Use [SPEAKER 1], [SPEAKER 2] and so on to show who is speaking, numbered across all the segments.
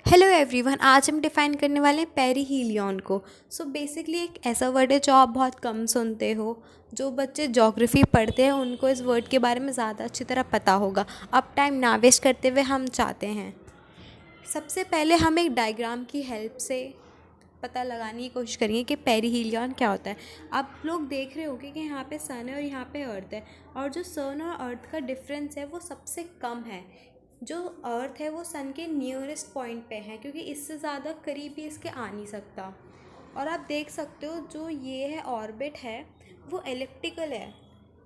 [SPEAKER 1] Hello everyone, आज हम define करने वाले हैं पेरीहीलियन को। सो बेसिकली एक ऐसा वर्ड है जो आप बहुत कम सुनते हो। जो बच्चे ज्योग्राफी पढ़ते हैं उनको इस वर्ड के बारे में ज़्यादा अच्छी तरह पता होगा। अब टाइम ना वेस्ट करते हुए हम चाहते हैं सबसे पहले हम एक डायग्राम की हेल्प से पता लगाने की कोशिश करेंगे कि पेरीहीलियन क्या होता है। आप लोग देख रहे होंगे कि यहाँ पे सन है और यहाँ पे अर्थ है, और जो सन और अर्थ का डिफरेंस है वो सबसे कम है। जो अर्थ है वो सन के नियरेस्ट पॉइंट पे है, क्योंकि इससे ज़्यादा करीब भी इसके आ नहीं सकता। और आप देख सकते हो जो ये है ऑर्बिट है वो एलिप्टिकल है,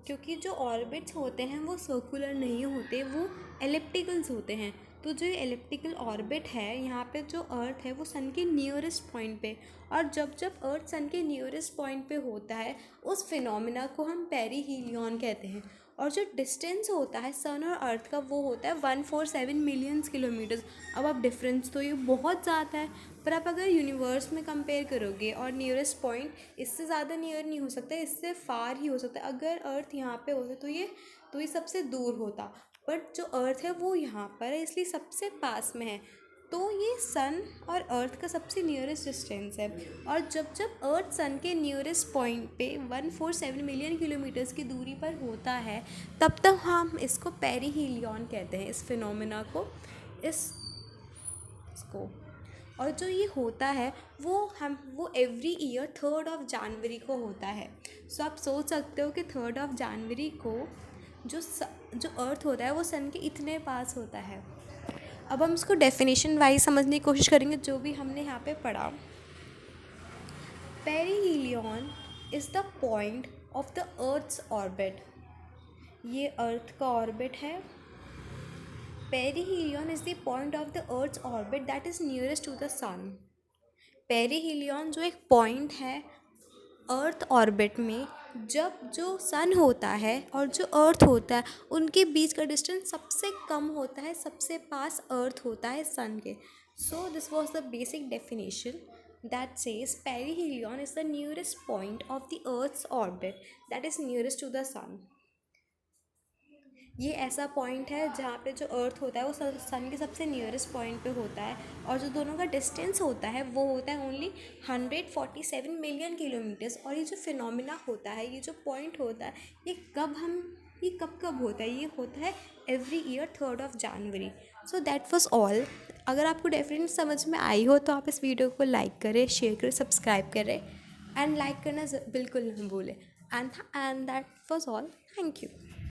[SPEAKER 1] क्योंकि जो ऑर्बिट्स होते हैं वो सर्कुलर नहीं होते, वो एलिप्टिकल्स होते हैं। तो जो ये एलिप्टिकल ऑर्बिट है यहाँ पे जो अर्थ है वो सन के नियरेस्ट पॉइंट पे, और जब जब अर्थ सन के नियरेस्ट पॉइंट पे होता है उस फिनोमिना को हम पेरीहीलियन कहते हैं। और जो डिस्टेंस होता है सन और अर्थ का वो होता है 147 मिलियंस किलोमीटर्स। अब आप डिफरेंस तो ये बहुत ज़्यादा है, पर आप अगर यूनिवर्स में कंपेयर करोगे और नियरेस्ट पॉइंट इससे ज़्यादा नियर नहीं हो सकता, इससे फार ही हो सकता है। अगर अर्थ यहाँ पे होता तो ये सबसे दूर होता, बट जो अर्थ है वो यहाँ पर है इसलिए सबसे पास में है। तो ये सन और अर्थ का सबसे नियरेस्ट डिस्टेंस है। और जब जब अर्थ सन के नियरेस्ट पॉइंट पे 147 मिलियन किलोमीटर्स की दूरी पर होता है तब तक हम इसको पेरीहीलियन कहते हैं, इस फिनोमेना को, इसको। और जो ये होता है वो एवरी ईयर 3 जनवरी को होता है। सो आप सोच सकते हो कि 3 जनवरी को जो अर्थ होता है वो सन के इतने पास होता है। अब हम इसको डेफिनेशन वाइज समझने की कोशिश करेंगे जो भी हमने यहाँ पे पढ़ा। Perihelion is the point of the earth's orbit. ये अर्थ का ऑर्बिट है। Perihelion is the point of the earth's orbit that is nearest to the sun. Perihelion जो एक पॉइंट है अर्थ ऑर्बिट में, जब जो सन होता है और जो अर्थ होता है उनके बीच का डिस्टेंस सबसे कम होता है, सबसे पास अर्थ होता है सन के। So this was the basic definition that says perihelion is the nearest point of the earth's orbit that is nearest to the sun. ये ऐसा पॉइंट है जहाँ पे जो अर्थ होता है वो सन के सबसे नियरेस्ट पॉइंट पे होता है, और जो दोनों का डिस्टेंस होता है वो होता है ओनली 147 मिलियन किलोमीटर्स। और ये जो फिनोमिना होता है, ये जो पॉइंट होता है, ये कब होता है, ये होता है every year 3 January. So that was all. अगर आपको डेफिनेटली समझ में आई हो तो आप इस वीडियो को लाइक करें, शेयर करें, सब्सक्राइब करें, एंड लाइक करना बिल्कुल ना भूलें। And that was all. Thank you.